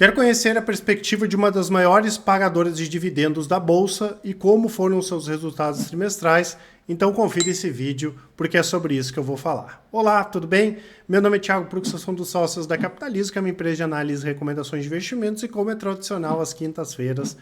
Quer conhecer a perspectiva de uma das maiores pagadoras de dividendos da Bolsa e como foram seus resultados trimestrais? Então confira esse vídeo, porque é sobre isso que eu vou falar. Olá, tudo bem? Meu nome é Thiago Prux, eu sou um dos sócios da Capitalizo, que é uma empresa de análise e recomendações de investimentos, e como é tradicional, às quintas-feiras,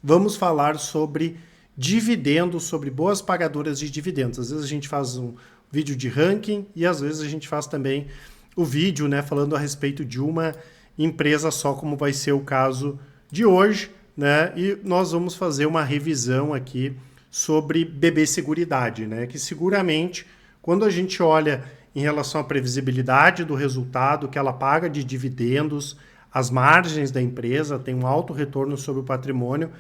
vamos falar sobre dividendos, sobre boas pagadoras de dividendos. Às vezes a gente faz um vídeo de ranking e às vezes a gente faz também o vídeo, né, falando a respeito de uma empresa só, como vai ser o caso de hoje, né? E nós vamos fazer uma revisão aqui sobre BB Seguridade, né? Que seguramente, quando a gente olha em relação à previsibilidade do resultado que ela paga de dividendos, as margens da empresa, tem um alto retorno sobre o patrimônio,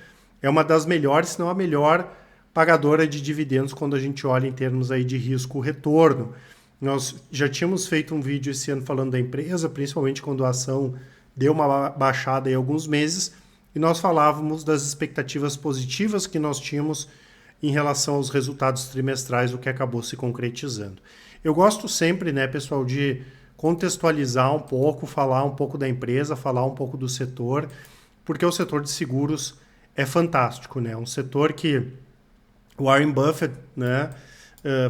é uma das melhores, se não a melhor pagadora de dividendos quando a gente olha em termos aí de risco-retorno. Nós já tínhamos feito um vídeo esse ano falando da empresa, principalmente quando a ação deu uma baixada em alguns meses, e nós falávamos das expectativas positivas que nós tínhamos em relação aos resultados trimestrais, o que acabou se concretizando. Eu gosto sempre, né, pessoal, de contextualizar um pouco, falar um pouco da empresa, falar um pouco do setor, porque o setor de seguros é fantástico, né? Um setor que o Warren Buffett, né,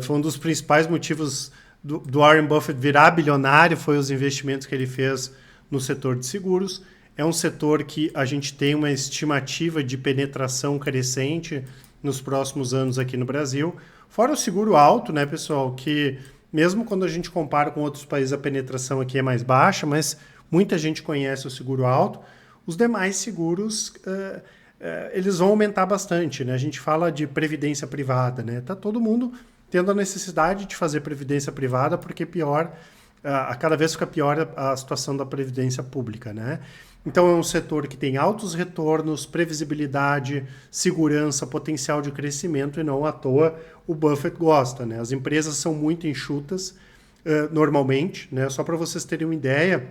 foi um dos principais motivos do Warren Buffett virar bilionário, foi os investimentos que ele fez no setor de seguros. É um setor que a gente tem uma estimativa de penetração crescente nos próximos anos aqui no Brasil. Fora o seguro alto, né, pessoal, que mesmo quando a gente compara com outros países, a penetração aqui é mais baixa, mas muita gente conhece o seguro alto. Os demais seguros, eles vão aumentar bastante, né? A gente fala de previdência privada, né? Tá todo mundo tendo a necessidade de fazer previdência privada, porque a cada vez fica pior a situação da previdência pública, né? Então é um setor que tem altos retornos, previsibilidade, segurança, potencial de crescimento, e não à toa o Buffett gosta, né? As empresas são muito enxutas, normalmente, né? Só para vocês terem uma ideia,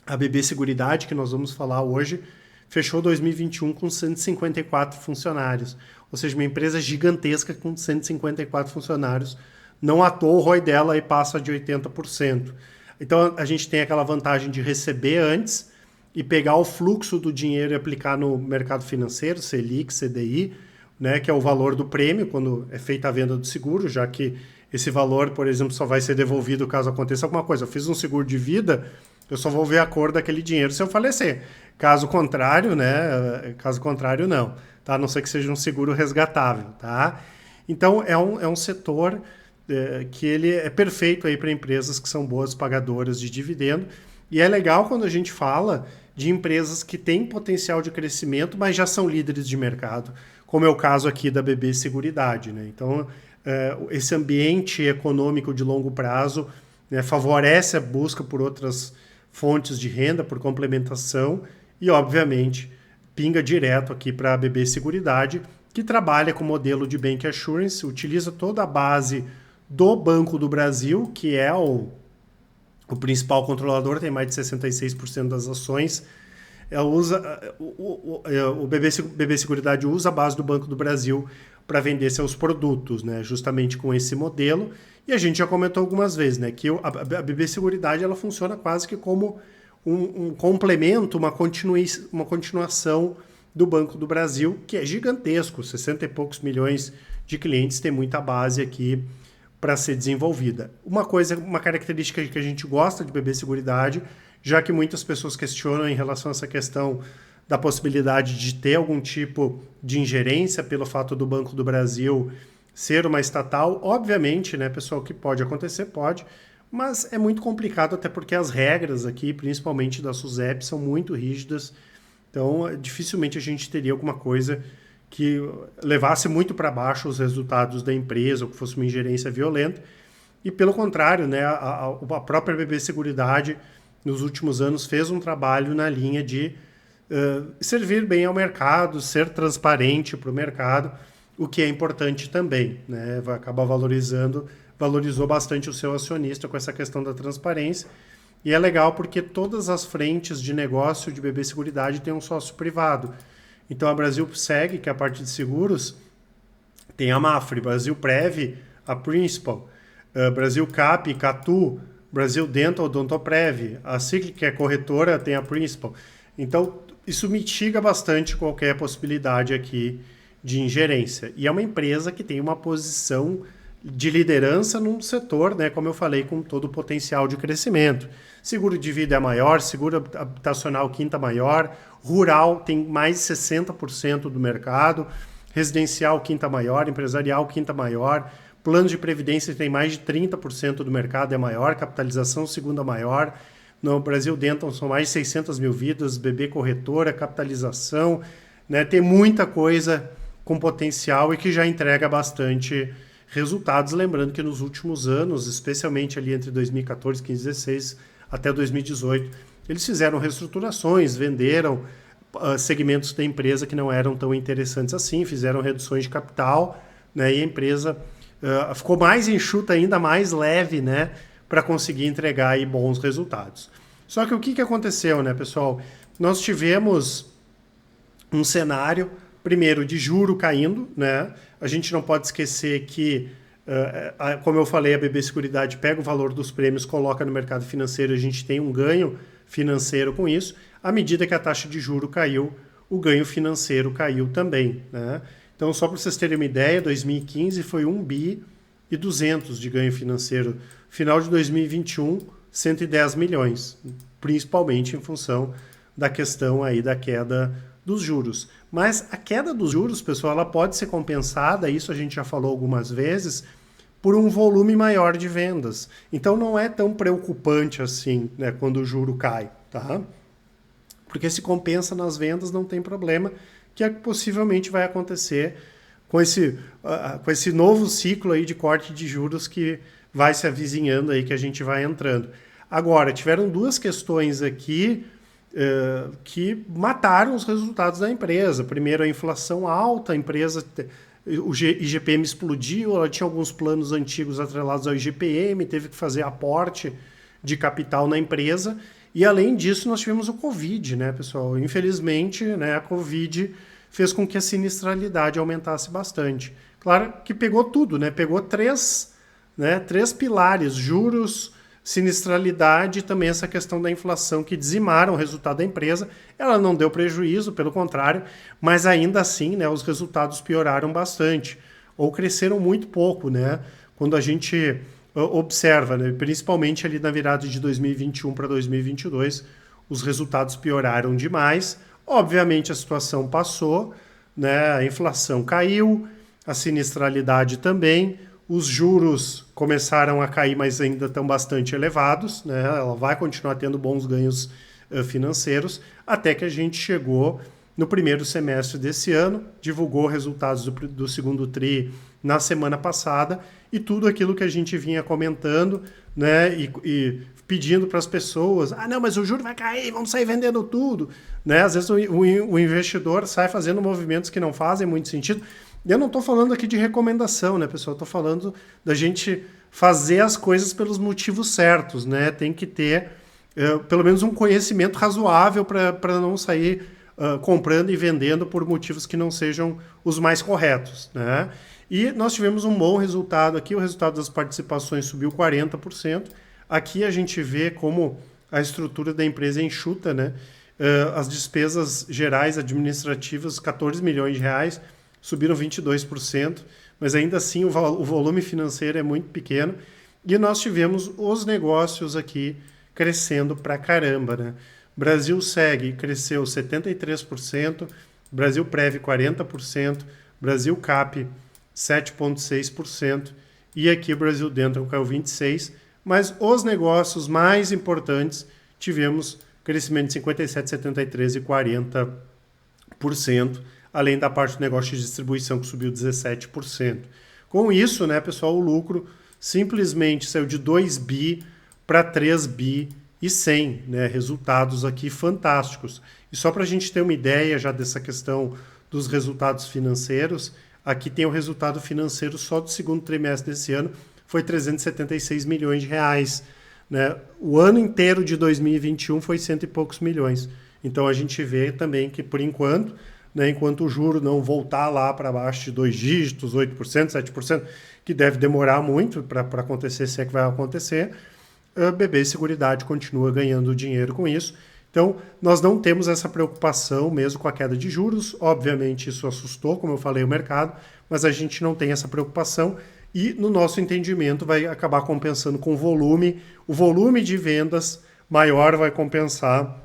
a BB Seguridade, que nós vamos falar hoje, fechou 2021 com 154 funcionários. Ou seja, uma empresa gigantesca com 154 funcionários. Não à toa o ROI dela aí passa de 80%. Então a gente tem aquela vantagem de receber antes e pegar o fluxo do dinheiro e aplicar no mercado financeiro, Selic, CDI, né, que é o valor do prêmio quando é feita a venda do seguro, já que esse valor, por exemplo, só vai ser devolvido caso aconteça alguma coisa. Eu fiz um seguro de vida, eu só vou ver a cor daquele dinheiro se eu falecer. Caso contrário, né? Caso contrário, não. Tá? A não ser que seja um seguro resgatável, tá? Então, é um setor que ele é perfeito aí para empresas que são boas pagadoras de dividendo. E é legal quando a gente fala de empresas que têm potencial de crescimento, mas já são líderes de mercado, como é o caso aqui da BB Seguridade, né? Então, esse ambiente econômico de longo prazo, né, favorece a busca por outras fontes de renda, por complementação, e, obviamente, pinga direto aqui para a BB Seguridade, que trabalha com modelo de Bank Assurance, utiliza toda a base do Banco do Brasil, que é o principal controlador, tem mais de 66% das ações. Ela usa, o BB Seguridade usa a base do Banco do Brasil para vender seus produtos, né, justamente com esse modelo. E a gente já comentou algumas vezes, né, que a BB Seguridade ela funciona quase que como um complemento, uma continuação do Banco do Brasil, que é gigantesco, 60 e poucos milhões de clientes, tem muita base aqui para ser desenvolvida. Uma característica que a gente gosta de BB Seguridade, já que muitas pessoas questionam em relação a essa questão da possibilidade de ter algum tipo de ingerência pelo fato do Banco do Brasil ser uma estatal, obviamente, né, pessoal, que pode acontecer, pode, mas é muito complicado, até porque as regras aqui, principalmente da SUSEP, são muito rígidas, então dificilmente a gente teria alguma coisa que levasse muito para baixo os resultados da empresa, ou que fosse uma ingerência violenta, e pelo contrário, né, a própria BB Seguridade, nos últimos anos, fez um trabalho na linha de servir bem ao mercado, ser transparente para o mercado, o que é importante também, né? Vai acabar valorizou bastante o seu acionista com essa questão da transparência, e é legal porque todas as frentes de negócio de BB Seguridade têm um sócio privado. Então a Brasil Seg, que é a parte de seguros, tem a Mafre, Brasil Prev, a Principal, Brasil Cap, Catu, Brasil Dental, Odontoprev, a Ciclic, que é corretora, tem a Principal. Então, isso mitiga bastante qualquer possibilidade aqui de ingerência. E é uma empresa que tem uma posição de liderança num setor, né, como eu falei, com todo o potencial de crescimento. Seguro de vida é maior, seguro habitacional quinta maior, rural tem mais de 60% do mercado, residencial quinta maior, empresarial quinta maior, plano de previdência tem mais de 30% do mercado, é maior, capitalização segunda maior. No Brasil Dental são mais de 600 mil vidas, BB corretora, capitalização, né, tem muita coisa com potencial e que já entrega bastante resultados. Lembrando que nos últimos anos, especialmente ali entre 2014, 15, 16 até 2018, eles fizeram reestruturações, venderam segmentos da empresa que não eram tão interessantes assim, fizeram reduções de capital, né, e a empresa ficou mais enxuta ainda, mais leve, né, para conseguir entregar aí bons resultados. Só que o que aconteceu, né, pessoal? Nós tivemos um cenário, primeiro, de juro caindo, né? A gente não pode esquecer que, como eu falei, a BB Seguridade pega o valor dos prêmios, coloca no mercado financeiro, a gente tem um ganho financeiro com isso. À medida que a taxa de juro caiu, o ganho financeiro caiu também, né? Então, só para vocês terem uma ideia, 2015 foi 1 bi e 200 de ganho financeiro. Final de 2021, 110 milhões, principalmente em função da questão aí da queda dos juros. Mas a queda dos juros, pessoal, ela pode ser compensada, isso a gente já falou algumas vezes, por um volume maior de vendas. Então não é tão preocupante assim, né, quando o juro cai, tá? Porque se compensa nas vendas, não tem problema, que é que possivelmente vai acontecer com esse novo ciclo aí de corte de juros que vai se avizinhando aí, que a gente vai entrando. Agora, tiveram duas questões aqui que mataram os resultados da empresa. Primeiro, a inflação alta, a empresa, o IGPM explodiu, ela tinha alguns planos antigos atrelados ao IGPM, teve que fazer aporte de capital na empresa. E, além disso, nós tivemos o Covid, né, pessoal? Infelizmente, né, a Covid fez com que a sinistralidade aumentasse bastante. Claro que pegou tudo, né? Pegou três pilares, juros, sinistralidade e também essa questão da inflação que dizimaram o resultado da empresa. Ela não deu prejuízo, pelo contrário, mas ainda assim, né, os resultados pioraram bastante ou cresceram muito pouco, né? Quando a gente observa, né, principalmente ali na virada de 2021 para 2022, os resultados pioraram demais. Obviamente a situação passou, né? A inflação caiu, a sinistralidade também, os juros começaram a cair, mas ainda estão bastante elevados, né? Ela vai continuar tendo bons ganhos financeiros, até que a gente chegou no primeiro semestre desse ano, divulgou resultados do segundo TRI na semana passada, e tudo aquilo que a gente vinha comentando, né, e pedindo para as pessoas, não, mas o juro vai cair, vamos sair vendendo tudo, né? Às vezes o investidor sai fazendo movimentos que não fazem muito sentido. Eu não estou falando aqui de recomendação, né, pessoal? Estou falando da gente fazer as coisas pelos motivos certos, né? Tem que ter pelo menos um conhecimento razoável para não sair comprando e vendendo por motivos que não sejam os mais corretos, né? E nós tivemos um bom resultado aqui, o resultado das participações subiu 40%. Aqui a gente vê como a estrutura da empresa é enxuta, né? As despesas gerais administrativas, 14 milhões de reais, subiram 22%, mas ainda assim o volume financeiro é muito pequeno. E nós tivemos os negócios aqui crescendo pra caramba, né? Brasil Seg cresceu 73%, Brasil Prev 40%, Brasil Cap 7,6% e aqui o Brasil Dental caiu 26%, mas os negócios mais importantes tivemos crescimento de 57%, 73% e 40%, além da parte do negócio de distribuição que subiu 17%. Com isso, né, pessoal, o lucro simplesmente saiu de 2 bi para 3 bi e 100, né, resultados aqui fantásticos. E só para a gente ter uma ideia já dessa questão dos resultados financeiros, aqui tem o resultado financeiro só do segundo trimestre desse ano, foi 376 milhões de reais, né? O ano inteiro de 2021 foi cento e poucos milhões. Então a gente vê também que, por enquanto, né, enquanto o juro não voltar lá para baixo de 2 dígitos, 8%, 7%, que deve demorar muito para acontecer, se é que vai acontecer, a BB Seguridade continua ganhando dinheiro com isso. Então, nós não temos essa preocupação mesmo com a queda de juros. Obviamente, isso assustou, como eu falei, o mercado, mas a gente não tem essa preocupação e, no nosso entendimento, vai acabar compensando com o volume. O volume de vendas maior vai compensar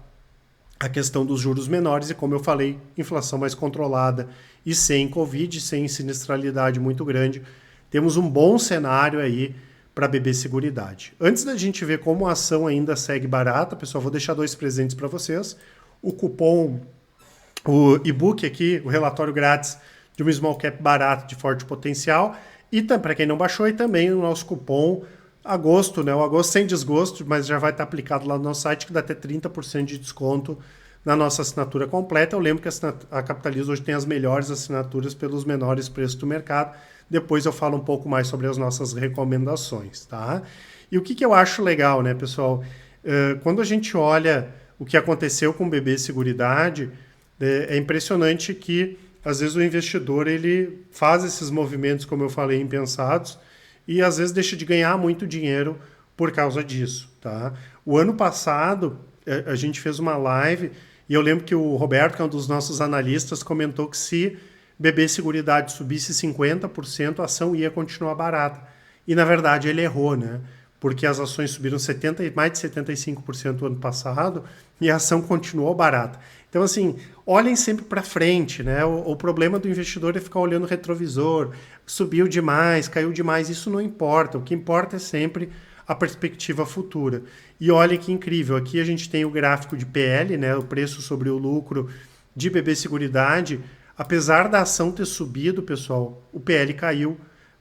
a questão dos juros menores e, como eu falei, inflação mais controlada e sem Covid, sem sinistralidade muito grande. Temos um bom cenário aí para BB Seguridade. Antes da gente ver como a ação ainda segue barata, pessoal, vou deixar 2 presentes para vocês. O cupom, o e-book aqui, o relatório grátis de uma small cap barata de forte potencial. E para quem não baixou, e também o nosso cupom agosto, né? O agosto sem desgosto, mas já vai estar aplicado lá no nosso site, que dá até 30% de desconto na nossa assinatura completa. Eu lembro que a Capitalizo hoje tem as melhores assinaturas pelos menores preços do mercado. Depois eu falo um pouco mais sobre as nossas recomendações, tá? E o que eu acho legal, né, pessoal? Quando a gente olha o que aconteceu com o BB Seguridade, é impressionante que, às vezes, o investidor ele faz esses movimentos, como eu falei, impensados, e às vezes deixa de ganhar muito dinheiro por causa disso, tá? O ano passado, a gente fez uma live, e eu lembro que o Roberto, que é um dos nossos analistas, comentou que se BB Seguridade subisse 50%, a ação ia continuar barata. E, na verdade, ele errou, né? Porque as ações subiram mais de 75% no ano passado e a ação continuou barata. Então, assim, olhem sempre para frente, né? O problema do investidor é ficar olhando o retrovisor, subiu demais, caiu demais, isso não importa. O que importa é sempre a perspectiva futura. E olha que incrível, aqui a gente tem o gráfico de PL, né? O preço sobre o lucro de BB Seguridade. Apesar da ação ter subido, pessoal, o PL caiu.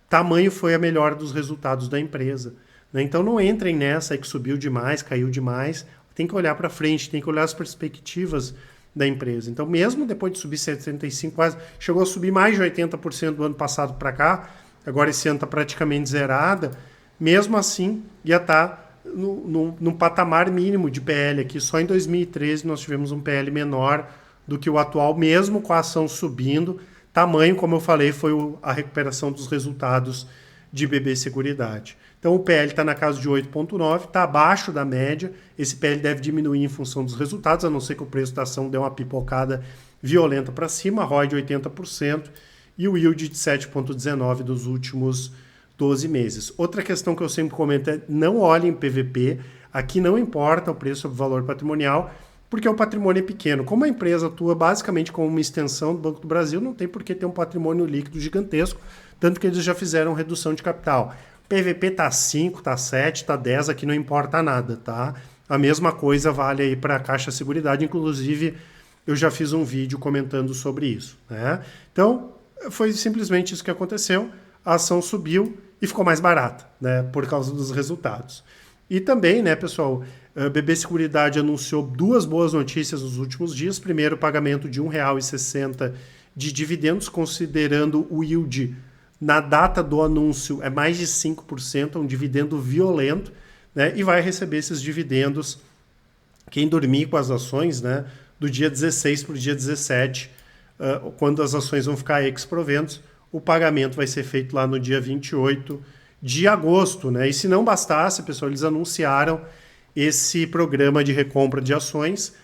Tamanho foi a melhora dos resultados da empresa, né? Então não entrem nessa aí que subiu demais, caiu demais. Tem que olhar para frente, tem que olhar as perspectivas da empresa. Então, mesmo depois de subir 75%, quase chegou a subir mais de 80% do ano passado para cá, agora esse ano está praticamente zerada, mesmo assim ia estar num patamar mínimo de PL aqui. Só em 2013 nós tivemos um PL menor do que o atual, mesmo com a ação subindo. Tamanho, como eu falei, foi a recuperação dos resultados de BB Seguridade. Então o PL está na casa de 8,9, está abaixo da média. Esse PL deve diminuir em função dos resultados, a não ser que o preço da ação dê uma pipocada violenta para cima, ROI de 80% e o yield de 7,19 dos últimos 12 meses. Outra questão que eu sempre comento é não olhem PVP, aqui não importa o preço sobre o valor patrimonial, porque o patrimônio é pequeno. Como a empresa atua basicamente como uma extensão do Banco do Brasil, não tem por que ter um patrimônio líquido gigantesco, tanto que eles já fizeram redução de capital. PVP está 5, está 7, está 10, aqui não importa nada, tá? A mesma coisa vale aí para a Caixa Seguridade, inclusive eu já fiz um vídeo comentando sobre isso, né? Então, foi simplesmente isso que aconteceu, a ação subiu e ficou mais barata, né, por causa dos resultados. E também, né, pessoal, a BB Seguridade anunciou 2 boas notícias nos últimos dias. Primeiro, o pagamento de R$ 1,60 de dividendos, considerando o yield na data do anúncio é mais de 5%, é um dividendo violento, né, e vai receber esses dividendos quem dormir com as ações, né, do dia 16 para o dia 17, quando as ações vão ficar ex-proventos. O pagamento vai ser feito lá no dia 28 de agosto, né? E se não bastasse, pessoal, eles anunciaram esse programa de recompra de ações.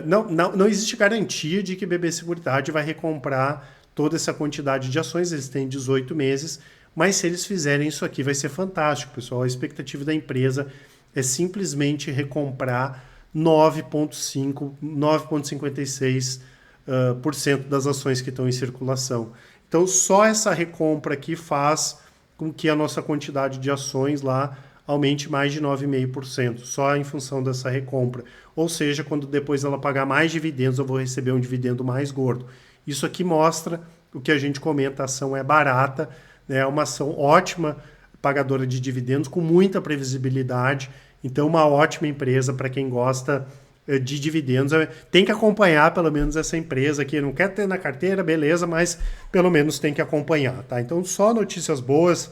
Não existe garantia de que BB Seguridade vai recomprar toda essa quantidade de ações, eles têm 18 meses, mas se eles fizerem isso aqui vai ser fantástico, pessoal. A expectativa da empresa é simplesmente recomprar 9,56% das ações que estão em circulação. Então, só essa recompra aqui faz com que a nossa quantidade de ações lá aumente mais de 9,5%, só em função dessa recompra. Ou seja, quando depois ela pagar mais dividendos, eu vou receber um dividendo mais gordo. Isso aqui mostra o que a gente comenta, a ação é barata, né? É uma ação ótima, pagadora de dividendos, com muita previsibilidade. Então, uma ótima empresa para quem gosta de dividendos. Tem que acompanhar pelo menos essa empresa aqui. Não quer ter na carteira, beleza, mas pelo menos tem que acompanhar, tá? Então, só notícias boas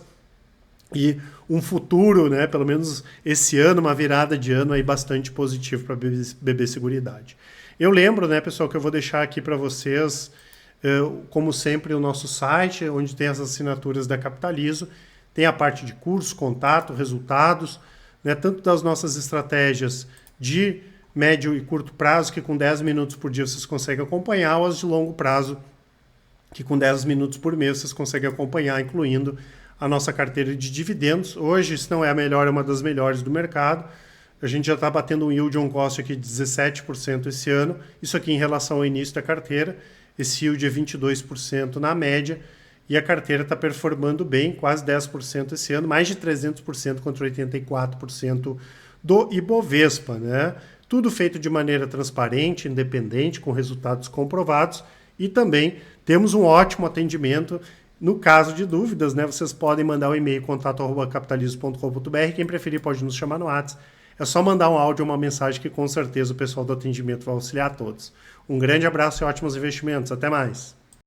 e um futuro, né? Pelo menos esse ano, uma virada de ano aí bastante positivo para BB Seguridade. Eu lembro, né, pessoal, que eu vou deixar aqui para vocês, como sempre, o nosso site, onde tem as assinaturas da Capitalizo, tem a parte de cursos, contato, resultados, né, tanto das nossas estratégias de médio e curto prazo, que com 10 minutos por dia vocês conseguem acompanhar, ou as de longo prazo, que com 10 minutos por mês vocês conseguem acompanhar, incluindo a nossa carteira de dividendos. Hoje, se não é a melhor, é uma das melhores do mercado. A gente já está batendo um yield on cost aqui de 17% esse ano. Isso aqui em relação ao início da carteira. Esse yield é 22% na média. E a carteira está performando bem, quase 10% esse ano, mais de 300% contra 84% do Ibovespa, né? Tudo feito de maneira transparente, independente, com resultados comprovados. E também temos um ótimo atendimento. No caso de dúvidas, né, vocês podem mandar um e-mail contato@capitalismo.com.br. Quem preferir pode nos chamar no WhatsApp. É só mandar um áudio ou uma mensagem que com certeza o pessoal do atendimento vai auxiliar a todos. Um grande abraço e ótimos investimentos. Até mais!